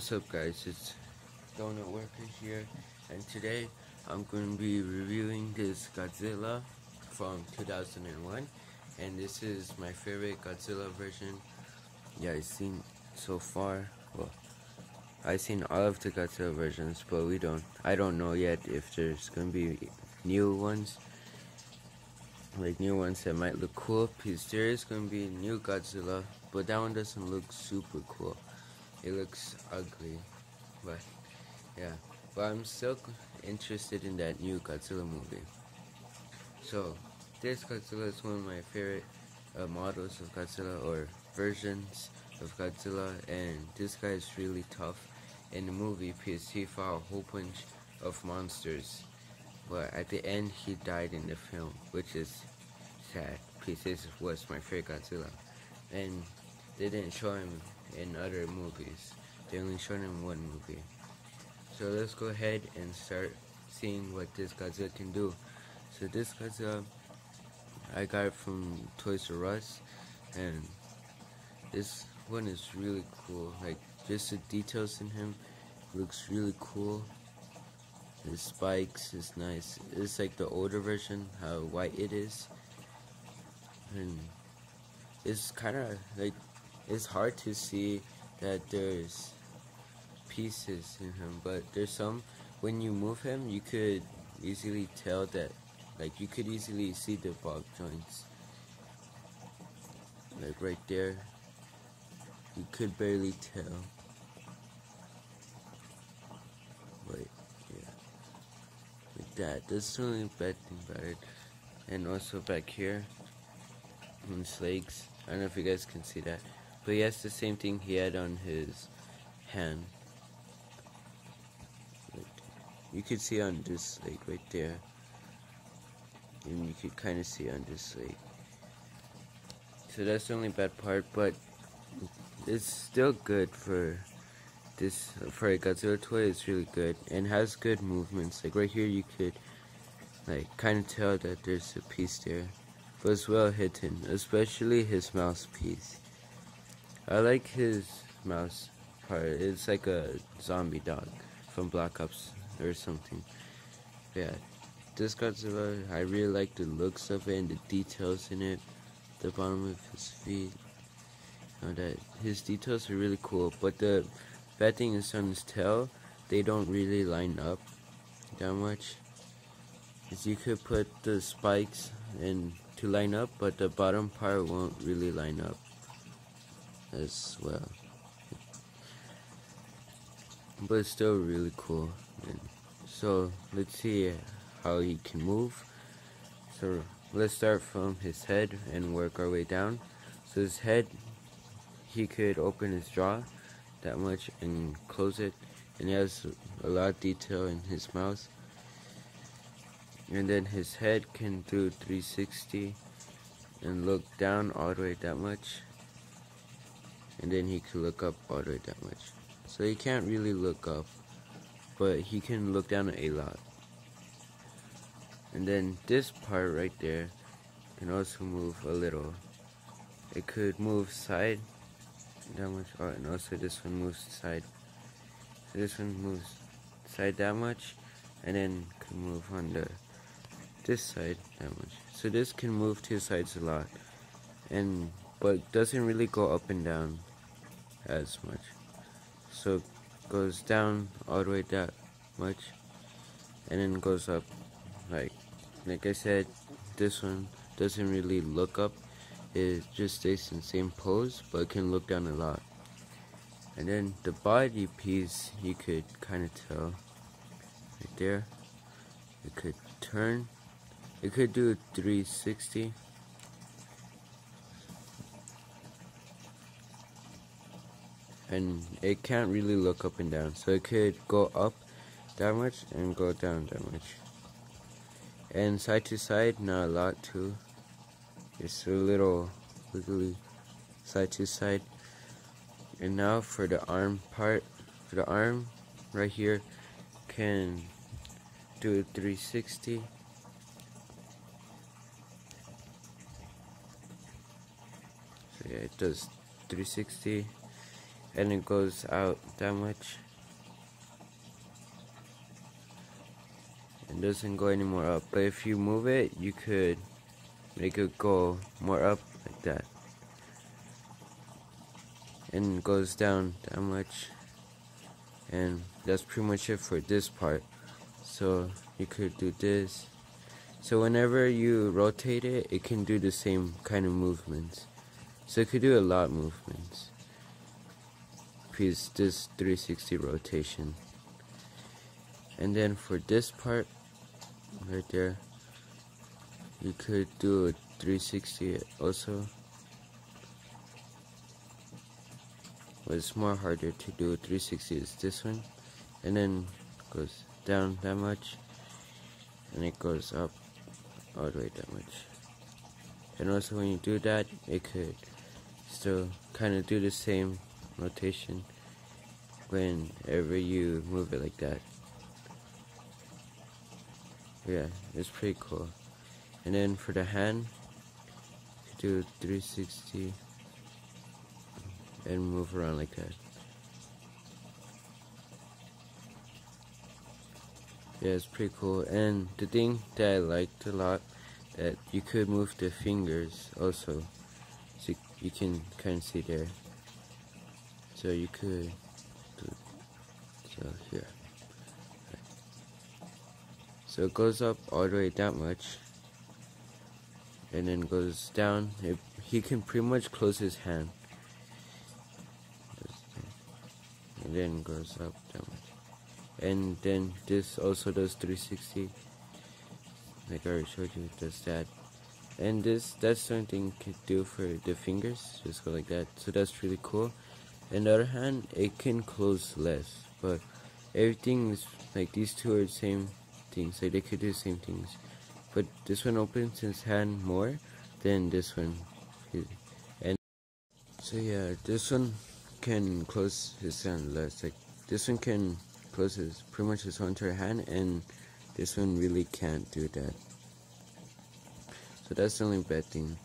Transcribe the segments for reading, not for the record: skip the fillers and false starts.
What's up guys, it's Donut Worker here, and today I'm going to be reviewing this Godzilla from 2001, and this is my favorite Godzilla version. Yeah, I've seen so far, well, I've seen all of the Godzilla versions, but I don't know yet if there's going to be new ones, like new ones that might look cool, because there is going to be a new Godzilla, but that one doesn't look super cool. It looks ugly, but yeah. But I'm still interested in that new Godzilla movie. So, this Godzilla is one of my favorite models of Godzilla, or versions of Godzilla, and this guy is really tough in the movie because he fought a whole bunch of monsters. But at the end, he died in the film, which is sad because this was my favorite Godzilla. And they didn't show him in other movies. They only showed him in one movie. So let's go ahead and start seeing what this Godzilla can do. So this Godzilla, I got it from Toys R Us, and this one is really cool. Like, just the details in him looks really cool. His spikes is nice. It's like the older version, how white it is. And it's kind of like, it's hard to see that there's pieces in him, but there's some, when you move him, you could easily tell that, like, you could easily see the ball joints. Like right there, you could barely tell. Wait, yeah. Like that, that's the only bad thing about it. And also back here, on his legs, I don't know if you guys can see that, but he has the same thing he had on his hand. You could see on this leg right there, and you could kind of see on this leg. So that's the only bad part, but it's still good for this. For a Godzilla toy, it's really good and has good movements. Like right here, you could like kind of tell that there's a piece there, but it's well hidden, especially his mouthpiece. I like his mouse part. It's like a zombie dog from Black Ops or something. Yeah, this Godzilla, I really like the looks of it and the details in it. The bottom of his feet, that his details are really cool. But the bad thing is on his tail, they don't really line up that much. As you could put the spikes in to line up, but the bottom part won't really line up as well. But it's still really cool. And so let's see how he can move. So let's start from his head and work our way down. So his head, he could open his jaw that much and close it, and he has a lot of detail in his mouth. And then his head can do 360 and look down all the way that much, and then he can look up all the way that much. So he can't really look up, but he can look down a lot. And then this part right there can also move a little. It could move side that much, and also this one moves side. So this one moves side that much, and then can move on this side that much. So this can move to sides a lot, but doesn't really go up and down as much. So it goes down all the way that much, and then goes up. Like I said, this one doesn't really look up. It just stays in the same pose, but it can look down a lot. And then the body piece, you could kind of tell right there. It could turn. It could do 360. And it can't really look up and down, so it could go up that much and go down that much. And side to side, not a lot too. Just a little wiggly side to side. And now for the arm part, for the arm right here, can do 360. So yeah, it does 360. and it goes out that much and doesn't go any more up. But if you move it, you could make it go more up like that, and it goes down that much. And that's pretty much it for this part. So you could do this. So whenever you rotate it, it can do the same kind of movements. So it could do a lot of movements. Because this 360 rotation. And then for this part right there, you could do a 360 also. What's more harder to do a 360 is this one, and then goes down that much, and it goes up all the way that much. And also when you do that, it could still kind of do the same rotation whenever you move it like that. Yeah, it's pretty cool. And then for the hand, you do 360 and move around like that. Yeah, it's pretty cool. And the thing that I liked a lot, that you could move the fingers also, so you can kind of see there. So you could do, so here. So it goes up all the way that much, and then goes down. He can pretty much close his hand. And then goes up that much. And then this also does 360, like I already showed you, it does that. And that's something you could do for the fingers, just go like that. So that's really cool. On the other hand, it can close less, but everything is like, these two are the same things, like they could do the same things, but this one opens his hand more than this one. And so yeah, this one can close his hand less. Like this one can close his pretty much his whole entire hand, and this one really can't do that. So that's the only bad thing.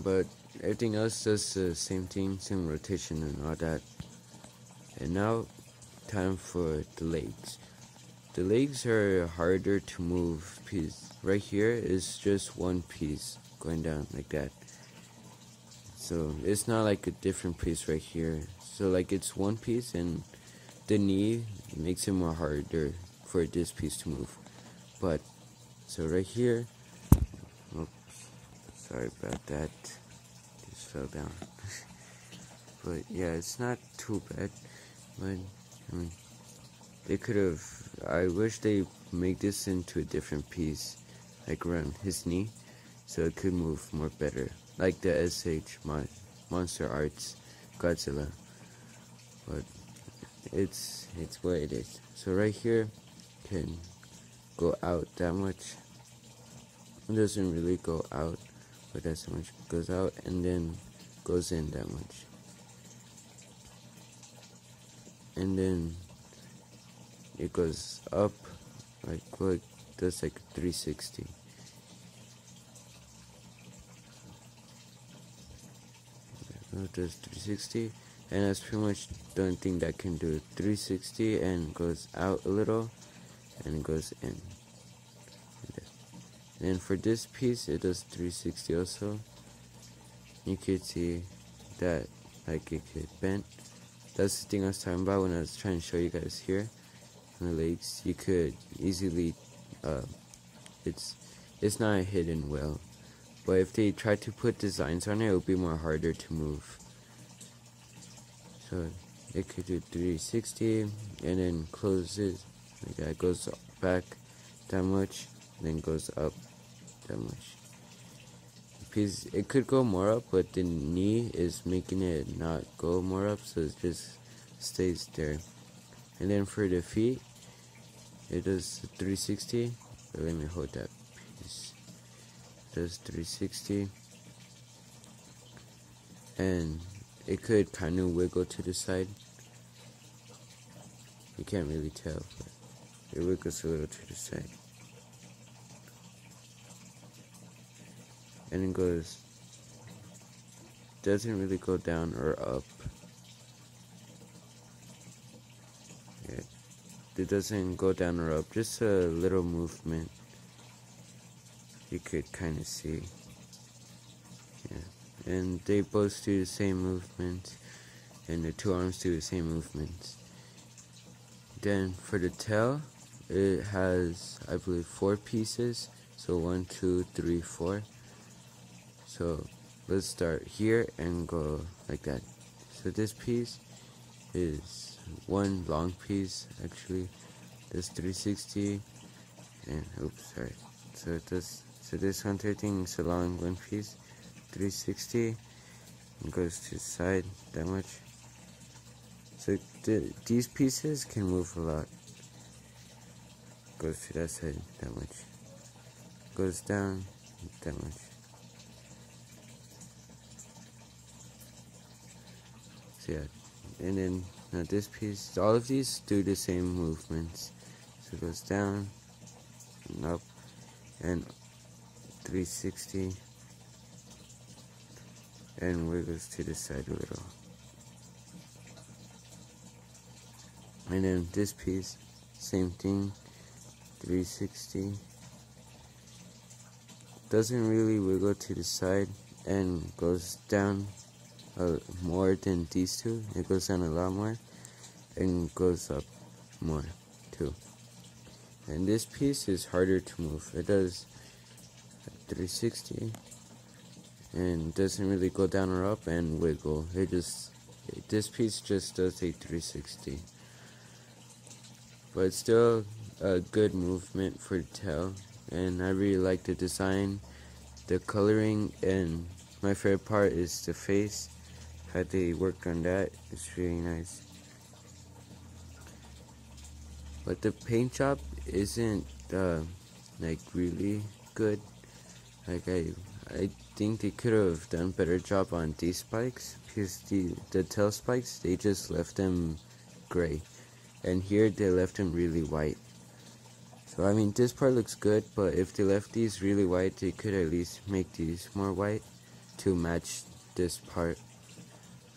But everything else does the same thing, same rotation and all that. And now, time for the legs. The legs are harder to move because right here is just one piece going down like that. So it's not like a different piece right here. So like it's one piece, and the knee makes it more harder for this piece to move. But so right here, oops, sorry about that, just fell down. But yeah, it's not too bad. But I mean, they could have, I wish they make this into a different piece, like around his knee, so it could move more better, like the SH Monster Arts Godzilla. But it's what it is. So right here can go out that much. It doesn't really go out, but that's how much it goes out, and then goes in that much. And then it goes up, like what does like 360. It does 360, and that's pretty much the only thing that can do 360, and goes out a little and goes in. And then for this piece, it does 360 also. You could see that like it could bend. That's the thing I was talking about when I was trying to show you guys here. On the legs, you could easily, it's not hidden well, but if they try to put designs on it, it would be more harder to move. So it could do 360 and then closes like that, goes back that much, then goes up that much. Because it could go more up, but the knee is making it not go more up, so it just stays there. And then for the feet, it does 360. But let me hold that piece. It does 360, and it could kind of wiggle to the side. You can't really tell, but it wiggles a little to the side. And it goes, doesn't really go down or up. it doesn't go down or up, just a little movement. You could kind of see. Yeah. And they both do the same movements, and the two arms do the same movements. Then for the tail, it has, I believe, 4 pieces. So 1, 2, 3, 4. So let's start here and go like that. So this piece is one long piece, actually. This 360, and oops, sorry. So this hunter thing is a long one piece, 360, and goes to the side that much. So these pieces can move a lot. Goes to that side that much. Goes down that much. So yeah, and then now this piece, all of these do the same movements. So it goes down and up and 360 and wiggles to the side a little. And then this piece, same thing, 360. Doesn't really wiggle to the side and goes down more than these two. It goes down a lot more and goes up more too. And this piece is harder to move. It does 360 and doesn't really go down or up and wiggle. This piece just does a 360. But it's still a good movement for the tail, and I really like the design, the coloring, and my favorite part is the face. How they worked on that, it's really nice. But the paint job isn't like really good. Like I think they could have done a better job on these spikes, because the tail spikes, they just left them gray. And here they left them really white. So I mean, this part looks good, but if they left these really white, they could at least make these more white to match this part.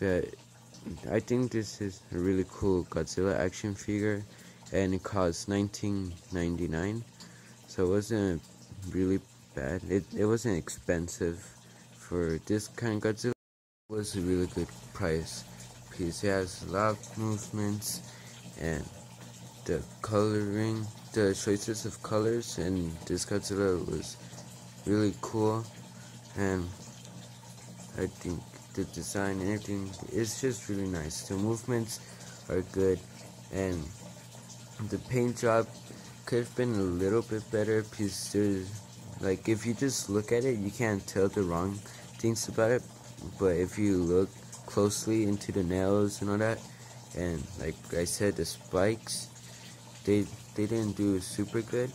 But I think this is a really cool Godzilla action figure, and it cost $19.99, so it wasn't really bad. It wasn't expensive for this kind of Godzilla. It was a really good price because it has a lot of movements, and the coloring, the choices of colors, and this Godzilla was really cool. And I think the design and everything is just really nice. The movements are good, and the paint job could have been a little bit better, because there's, like, if you just look at it, you can't tell the wrong things about it. But if you look closely into the nails and all that, and like I said, the spikes, they didn't do super good,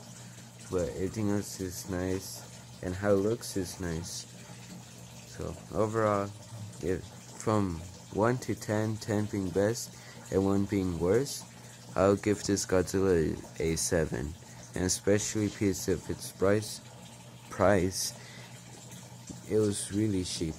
but everything else is nice, and how it looks is nice. So overall, from 1 to 10, 10 being best and 1 being worst, I'll give this Godzilla a 7, and especially because of its price, it was really cheap.